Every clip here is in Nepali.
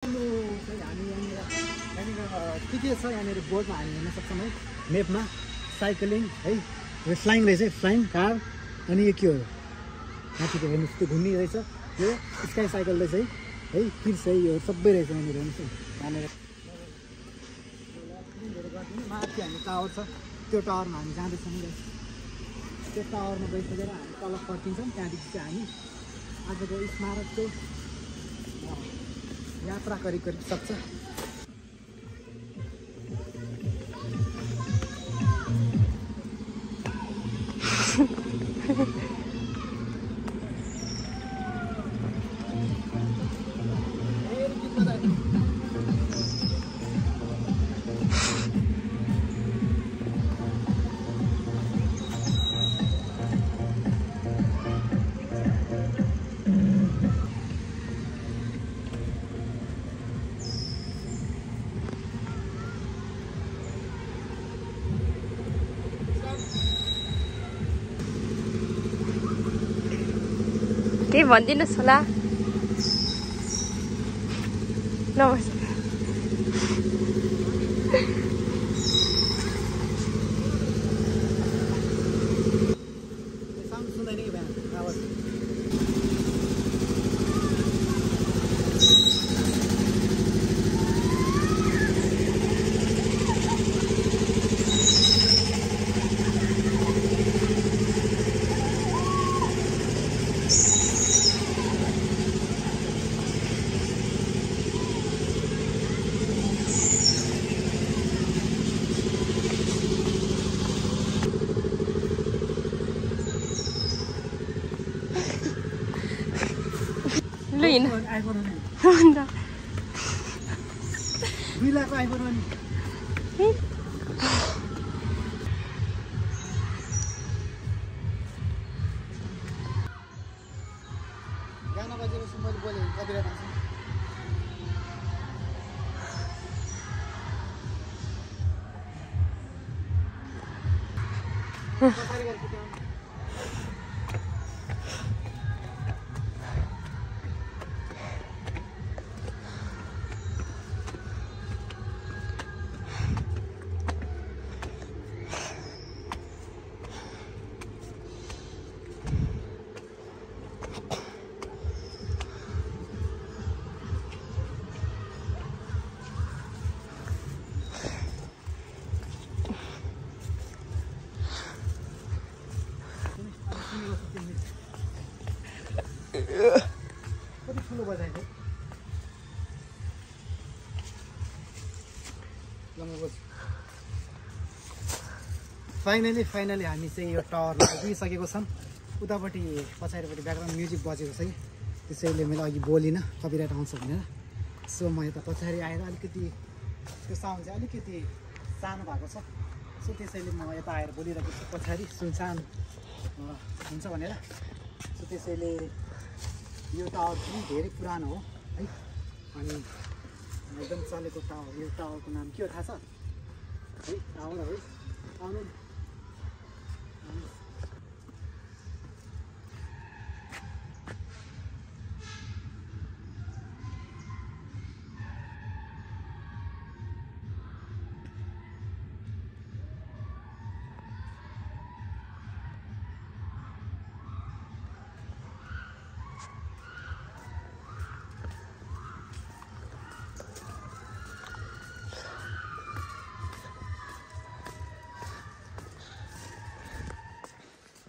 हामी यहाँनिर के छ यहाँनिर बोर्डमा हामी हेर्न सक्छौँ है मेपमा साइक्लिङ है यो फ्लाइङ रहेछ फ्लाइङ कार अनि यो के हो माथिको हेर्नुहोस् त्यो घुम्ने रहेछ यो स्काई साइकल रहेछ है किड्स है यो सबै रहेछ यहाँनिर हेर्नुहोस् यहाँनिर माथि हामी टावर छ त्यो टावरमा हामी जाँदैछौँ नि त्यो टावरमा गइसकेर हामी तल फर्किन्छौँ त्यहाँदेखि चाहिँ हामी आजको स्मारकको यात्रा करिब सक्छ केही भनिदिनुहोस् होला नमस्ते आइफोन दुईलाको आइफोन गाना बजेपछि मैले बोलेँ कतिवटा कति ठुलो बजाएको फाइनली हामी चाहिँ यो टावरमा पुगिसकेको छौँ उतापट्टि पछाडिपट्टि ब्याकग्राउन्ड म्युजिक बजेको छ कि त्यसैले मैले अघि बोलिनँ कपिराइट आउँछ भनेर सो म यता पछाडि आएर अलिकति त्यो साउन्ड चाहिँ अलिकति सानो भएको छ सो त्यसैले म यता आएर बोलिरहेको छु पछाडि सुनसान हुन्छ भनेर सो त्यसैले यो टावर पनि धेरै पुरानो हो है अनि एकदम चलेको टावर यो टावरको नाम के हो थाहा छ है टावर है आउनु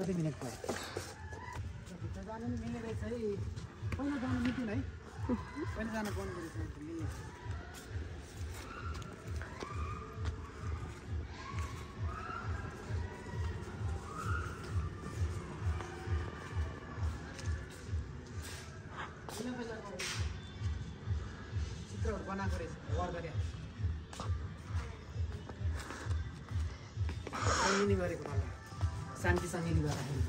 कति मिनट भयो भित्र जानु नि मिल्ने रहेछ है पहिला जानु मिल्थेन है पहिला जानु पाउनु रहेछ मिल्ने चित्रहरू बनाएको रहेछ वर गरे गरेको होला शान्तिसँग गर्दाखेरि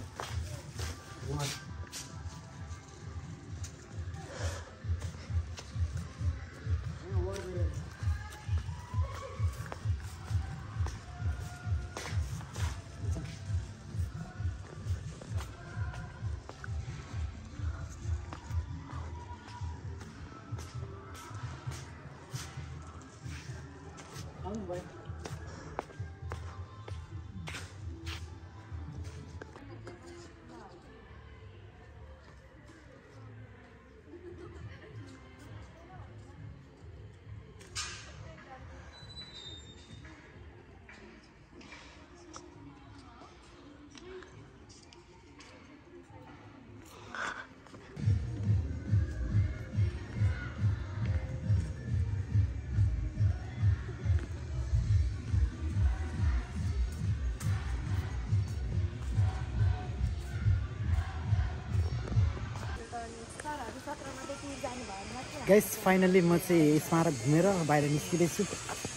गाइस फाइनली म चाहिँ स्मारक घुमेर बाहिर निस्किँदैछु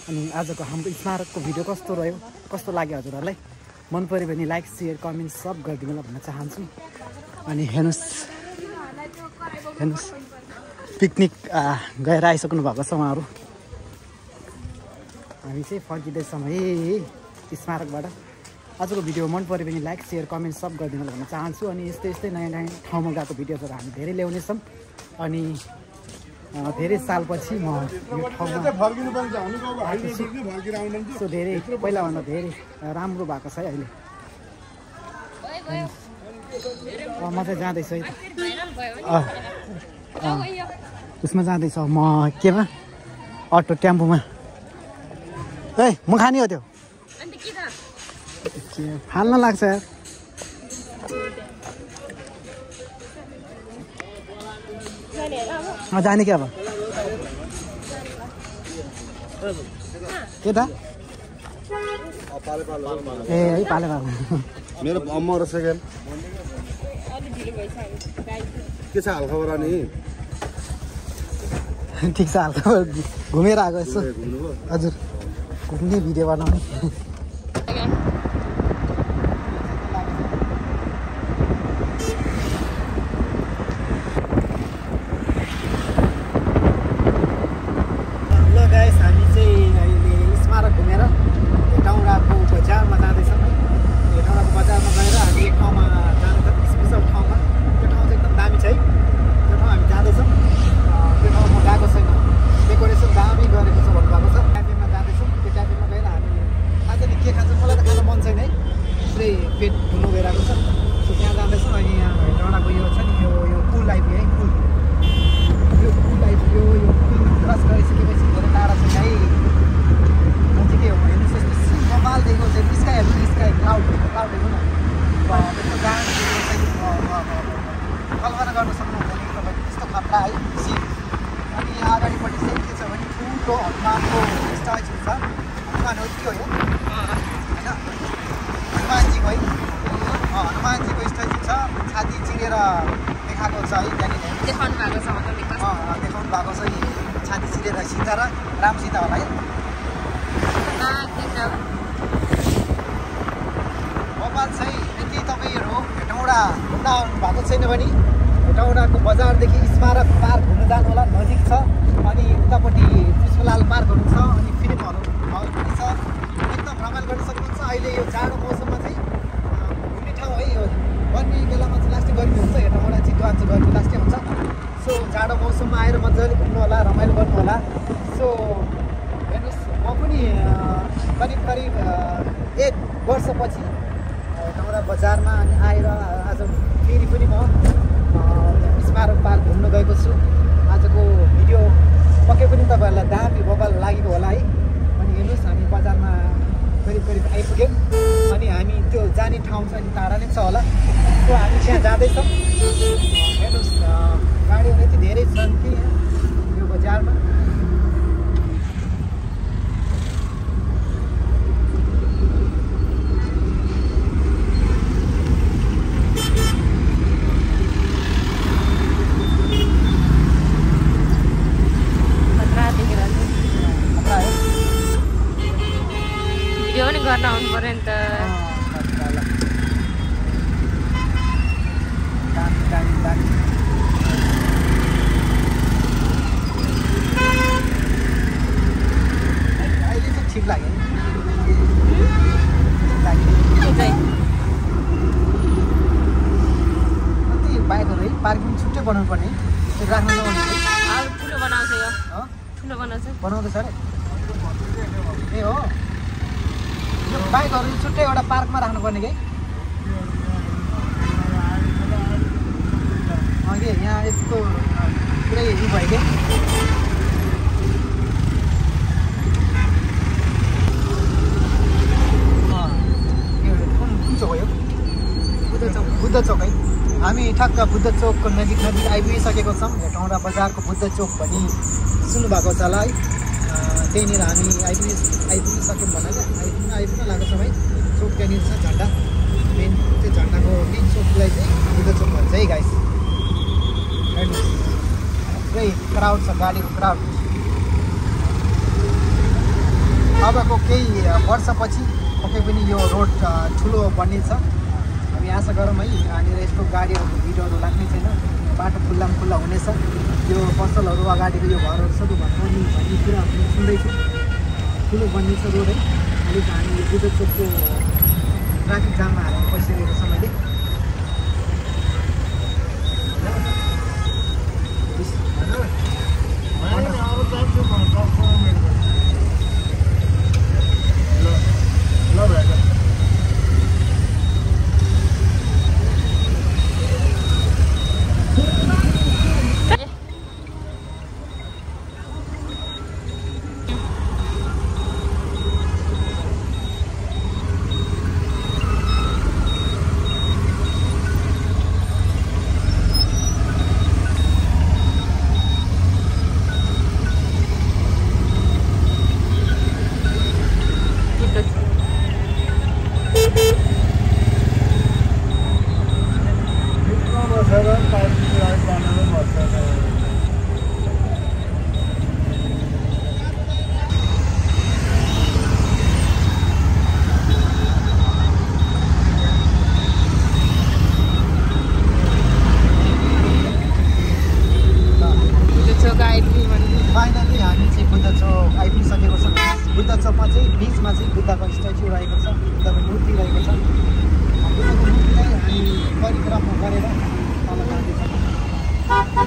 अनि आजको हाम्रो स्मारकको भिडियो कस्तो रह्यो कस्तो लाग्यो हजुरहरूलाई मन पऱ्यो भने लाइक सेयर कमेन्ट सब गरिदिनु होला भन्न चाहन्छु अनि हेर्नुहोस् पिकनिक गएर आइसक्नु भएको छ उहाँहरू हामी चाहिँ फर्किँदैछौँ है स्मारकबाट आजको भिडियो मन पऱ्यो भने लाइक सेयर कमेन्ट सब गरिदिनु होला भन्न चाहन्छु अनि यस्तै नयाँ नयाँ ठाउँमा गएको भिडियोहरू हामी धेरै ल्याउनेछौँ अनि धेरै सालपछि म यो ठाउँमा सो धेरै पहिलाभन्दा धेरै राम्रो भएको छ है अहिले म चाहिँ जाँदैछु है उसमा जाँदैछ म केमा अटो टेम्पोमा है म खाने हो त्यो फाल्न लाग्छ यार जाने क्या अब के त ए है पाले पालो मेरो अम्मा र सेकेन्ड के छ हालखबर अनि ठिक छ हालखबर घुमेर आएको यसो हजुर घुम्ने भिडियो बनाउने पेट धुनु गइरहेको छ सो त्यहाँ जाँदैछौँ अनि यहाँ डाँडाको यो छ नि यो पुल आइपुग्यो है पुल यो पुल आइपुग्यो यो पुल क्रस गरिसकेपछि धेरै टाढा छ है चाहिँ के हो भने त्यसपछि कपालदेखिको चाहिँ स्काई क्लाउड हेर्नु न त्यस्तो कल्पना गर्न सक्नुहुँदैन तपाईँले त्यस्तो खतरा है सिन अनि यहाँ अगाडिपट्टि चाहिँ के छ भने ठुलो हनुमानको स्ट्याचु छ हनुमान हो के हो यो होइन हनुमानजीको है हनुमानजीको स्ट्याचु छ छाती चिरेर देखाएको छ है त्यहाँनिर देखाउनु भएको छ नि छाती चिरेर सीता र राम सीता होला है भोपाल चाहिँ यदि तपाईँहरू हेटौँडा घुम्न आउनु भएको छैन भने हेटौँडाको बजारदेखि स्मारक पार्क घुम्न जानु होला नजिक छ अनि उतापट्टि पुष्पलाल पार्कहरू छ अनि फिल्म हल पनि छ एकदम भ्रमण गर्न सक्नुहुन्छ अहिले यो जाडो मौसममा चाहिँ घुम्ने ठाउँ है यो गर्मी बेलामा चाहिँ लास्टै गर्मी हुन्छ हेटौँडा चितवन चाहिँ गर्मी लास्टै हुन्छ सो जाडो मौसममा आएर मजाले घुम्नु होला रमाइलो गर्नु होला सो हेर्नुहोस् म पनि करिब 1 वर्षपछि हेटौँडा बजारमा अनि आएर आज फेरि पनि म स्मारक पार्क घुम्न गएको छु आजको भिडियो पक्कै पनि तपाईँहरूलाई दामी बबाल लागेको होला है अनि हेर्नुहोस् हामी बजारमा करिब आइपुग्यौँ अनि हामी त्यो जाने ठाउँ चाहिँ अलिक टाढा नै छ होला सो हामी त्यहाँ जाँदैछौँ हेर्नुहोस् गाडीहरू यति धेरै छन् कि यहाँ यो बजारमा गर्न आउनु पर्यो नि त अहिले चाहिँ ठिक लाग्यो बाइकहरू है पार्किङ छुट्टै बनाउनु पर्ने त्यो राख्नु नहुने ठुलो बनाउँछ यो ठुलो बनाउँछ बनाउँदैछ अरे ए हो यो बाइकहरू छुट्टै एउटा पार्कमा राख्नुपर्ने कि अघि यहाँ यस्तो पुरै उ भयो कि कुन चोक हो यो बुद्ध चोक है हामी ठ्याक्क बुद्ध चोकको नजिक आइपुगिसकेको छौँ हेटौँडा बजारको बुद्ध चोक भनी सुन्नुभएको छ होला है त्यहीँनिर हामी आइपुगिसक्यौँ भन्दा आइपुग्न लागेको छौँ है चोक त्यहाँनिर छ झन्डा मेन त्यो झन्डाको मेन चोकलाई चाहिँ बुद्ध चोक भन्छ है गाइस पुरै क्राउड छ गाडीको क्राउड अबको केही वर्षपछि पक्कै पनि यो रोड ठुलो बनिन्छ हामी आशा गरौँ है यहाँनिर यस्तो गाडीहरूको भिडहरू लाग्ने छैन बाटो खुल्ला हुनेछ यो पसलहरू अगाडिको यो घरहरू सबै भन्ने कुरा हामी सुन्दैछौँ ठुलो बनिन्छ रोड है अलिक हामी यो बुद्ध चोकको ट्राफिक जाममा हालेर बसिरहेको छ मैले फाइनली हामी चाहिँ बुद्ध चोक आइपुगिसकेको छौँ बुद्ध चोकमा चाहिँ बिचमा चाहिँ बुद्धको स्ट्याचु रहेको छ बुद्धको मूर्ति रहेको छ बुद्धको मूर्तिलाई हामी परिक्रमा गरेर तल जाँदैछौँ